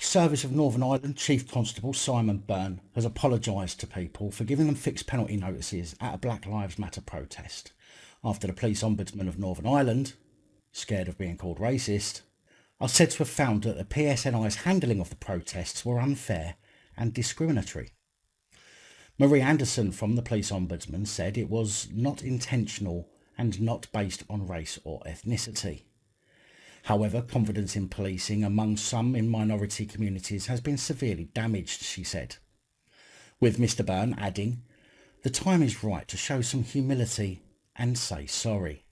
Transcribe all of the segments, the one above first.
Service of Northern Ireland Chief Constable Simon Byrne has apologised to people for giving them fixed penalty notices at a Black Lives Matter protest after the Police Ombudsman of Northern Ireland, scared of being called racist, are said to have found that the PSNI's handling of the protests were unfair and discriminatory. Marie Anderson from the Police Ombudsman said it was not intentional and not based on race or ethnicity. However, confidence in policing among some in minority communities has been severely damaged, she said. With Mr. Byrne adding, "The time is right to show some humility and say sorry."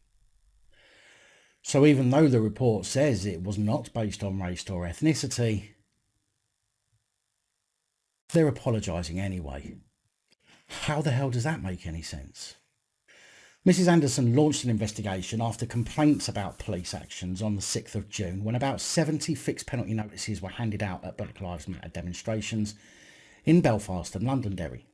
So even though the report says it was not based on race or ethnicity, they're apologising anyway. How the hell does that make any sense? Mrs. Anderson launched an investigation after complaints about police actions on the 6th of June when about 70 fixed penalty notices were handed out at Black Lives Matter demonstrations in Belfast and Londonderry.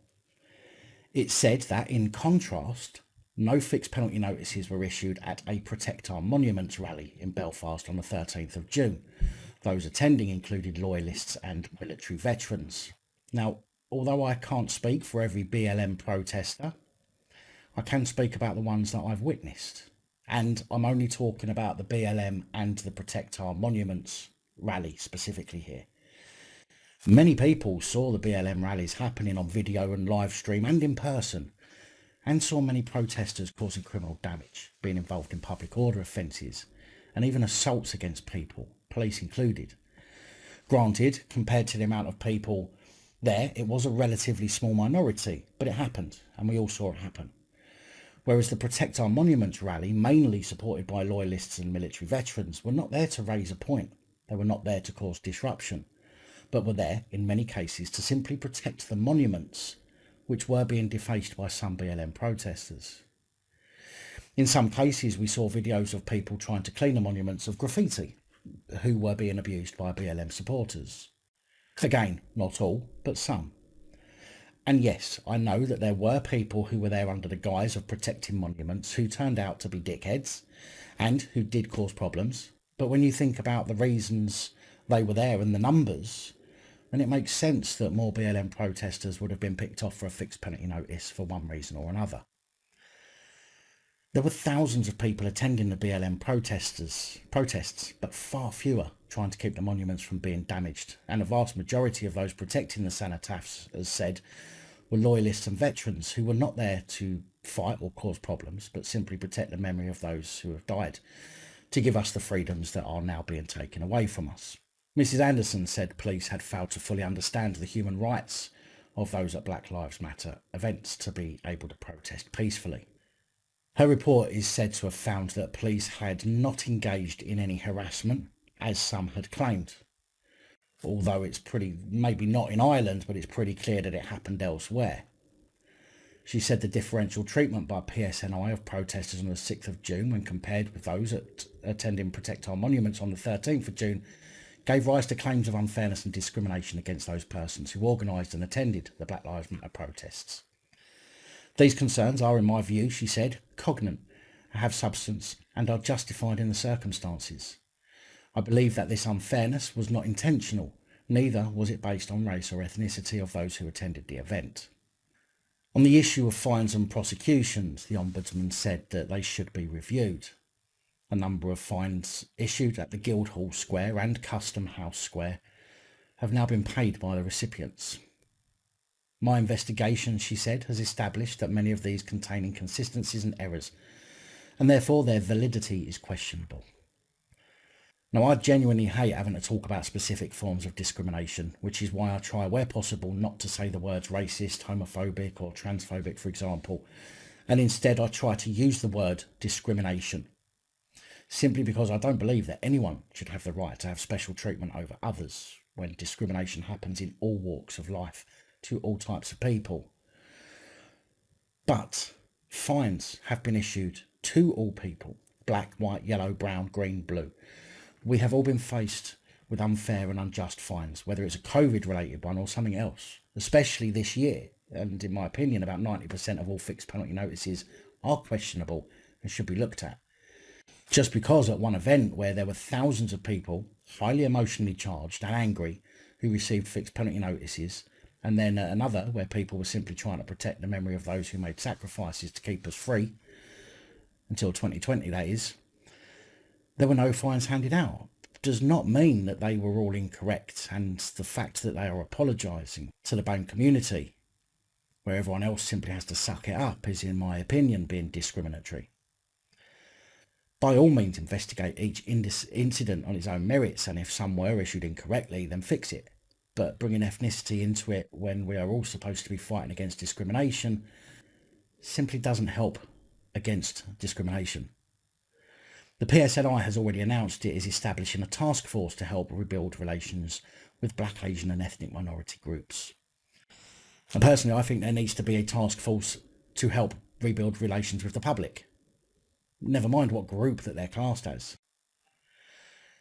It said that, in contrast, no fixed penalty notices were issued at a Protect Our Monuments rally in Belfast on the 13th of June. Those attending included loyalists and military veterans. Now, although I can't speak for every BLM protester, I can speak about the ones that I've witnessed. And I'm only talking about the BLM and the Protect Our Monuments rally specifically here. Many people saw the BLM rallies happening on video and live stream and in person, and saw many protesters causing criminal damage, being involved in public order offences, and even assaults against people, police included. Granted, compared to the amount of people there, it was a relatively small minority, but it happened, and we all saw it happen. Whereas the Protect Our Monuments rally, mainly supported by loyalists and military veterans, were not there to raise a point. They were not there to cause disruption, but were there, in many cases, to simply protect the monuments, which were being defaced by some BLM protesters. In some cases, we saw videos of people trying to clean the monuments of graffiti, who were being abused by BLM supporters. Again, not all, but some. And yes, I know that there were people who were there under the guise of protecting monuments who turned out to be dickheads and who did cause problems. But when you think about the reasons they were there and the numbers, then it makes sense that more BLM protesters would have been picked off for a fixed penalty notice for one reason or another. There were thousands of people attending the BLM protests, but far fewer trying to keep the monuments from being damaged, and a vast majority of those protecting the cenotaphs, as said, were loyalists and veterans who were not there to fight or cause problems, but simply protect the memory of those who have died, to give us the freedoms that are now being taken away from us. Mrs. Anderson said police had failed to fully understand the human rights of those at Black Lives Matter events to be able to protest peacefully. Her report is said to have found that police had not engaged in any harassment, as some had claimed. Although it's maybe not in Ireland, but it's pretty clear that it happened elsewhere. She said the differential treatment by PSNI of protesters on the 6th of June when compared with those attending Protect Our Monuments on the 13th of June gave rise to claims of unfairness and discrimination against those persons who organised and attended the Black Lives Matter protests. These concerns are, in my view, she said, cognate, have substance and are justified in the circumstances. I believe that this unfairness was not intentional, neither was it based on race or ethnicity of those who attended the event. On the issue of fines and prosecutions, the Ombudsman said that they should be reviewed. A number of fines issued at the Guildhall Square and Custom House Square have now been paid by the recipients. My investigation, she said, has established that many of these contain inconsistencies and errors, and therefore their validity is questionable. Now, I genuinely hate having to talk about specific forms of discrimination, which is why I try, where possible, not to say the words racist, homophobic or transphobic, for example, and instead I try to use the word discrimination, simply because I don't believe that anyone should have the right to have special treatment over others when discrimination happens in all walks of life to all types of people. But fines have been issued to all people, black, white, yellow, brown, green, blue. We have all been faced with unfair and unjust fines, whether it's a COVID-related one or something else, especially this year. And in my opinion, about 90% of all fixed penalty notices are questionable and should be looked at. Just because at one event where there were thousands of people, highly emotionally charged and angry, who received fixed penalty notices, and then another where people were simply trying to protect the memory of those who made sacrifices to keep us free, until 2020 that is, there were no fines handed out. Does not mean that they were all incorrect, and the fact that they are apologising to the BAME community, where everyone else simply has to suck it up, is, in my opinion, being discriminatory. By all means, investigate each incident on its own merits, and if some were issued incorrectly, then fix it. But bringing ethnicity into it when we are all supposed to be fighting against discrimination simply doesn't help against discrimination. The PSNI has already announced it is establishing a task force to help rebuild relations with Black, Asian and ethnic minority groups. And personally, I think there needs to be a task force to help rebuild relations with the public. Never mind what group that they're classed as.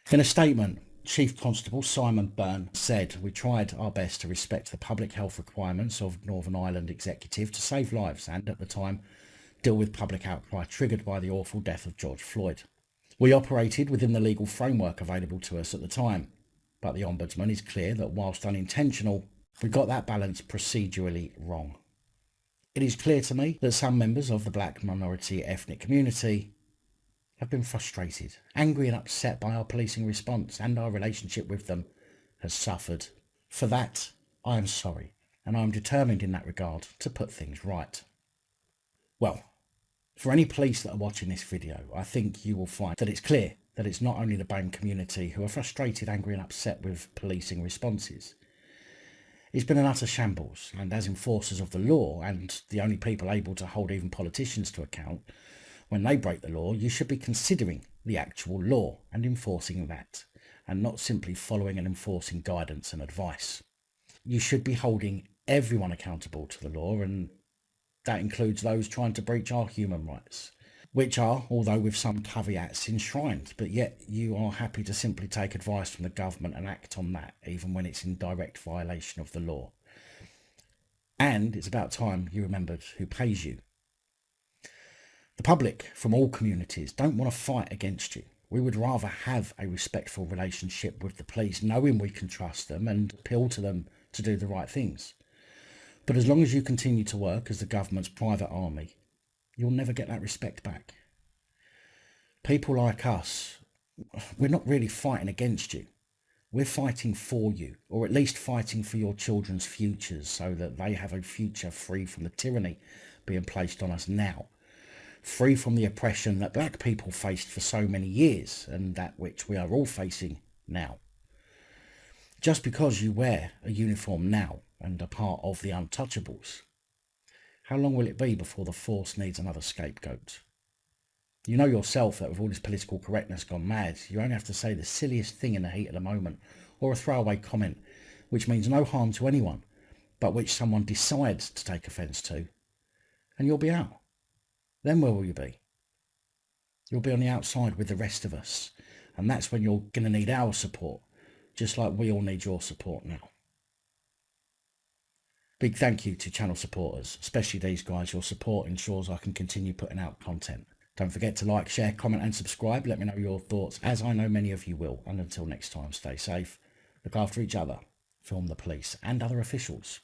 In a statement, Chief Constable Simon Byrne said, "We tried our best to respect the public health requirements of Northern Ireland Executive to save lives and, at the time, deal with public outcry triggered by the awful death of George Floyd. We operated within the legal framework available to us at the time, but the Ombudsman is clear that whilst unintentional, we got that balance procedurally wrong. It is clear to me that some members of the black minority ethnic community have been frustrated, angry and upset by our policing response, and our relationship with them has suffered. For that, I am sorry, and I am determined in that regard to put things right." Well, for any police that are watching this video, I think you will find that it's clear that it's not only the BAME community who are frustrated, angry and upset with policing responses. It's been an utter shambles, and as enforcers of the law, and the only people able to hold even politicians to account when they break the law, you should be considering the actual law and enforcing that, and not simply following and enforcing guidance and advice. You should be holding everyone accountable to the law, and that includes those trying to breach our human rights, which are, although with some caveats, enshrined, but yet you are happy to simply take advice from the government and act on that, even when it's in direct violation of the law. And it's about time you remembered who pays you. The public from all communities don't want to fight against you. We would rather have a respectful relationship with the police, knowing we can trust them and appeal to them to do the right things. But as long as you continue to work as the government's private army, you'll never get that respect back. People like us, we're not really fighting against you. We're fighting for you, or at least fighting for your children's futures so that they have a future free from the tyranny being placed on us now. Free from the oppression that black people faced for so many years, and that which we are all facing now. Just because you wear a uniform now and are part of the untouchables, how long will it be before the force needs another scapegoat? You know yourself that with all this political correctness gone mad, you only have to say the silliest thing in the heat of the moment, or a throwaway comment which means no harm to anyone, but which someone decides to take offence to, and you'll be out. Then where will you be? You'll be on the outside with the rest of us, and that's when you're going to need our support, just like we all need your support now. Big thank you to channel supporters, especially these guys. Your support ensures I can continue putting out content. Don't forget to like, share, comment and subscribe. Let me know your thoughts, as I know many of you will. And until next time, stay safe, look after each other, film the police and other officials.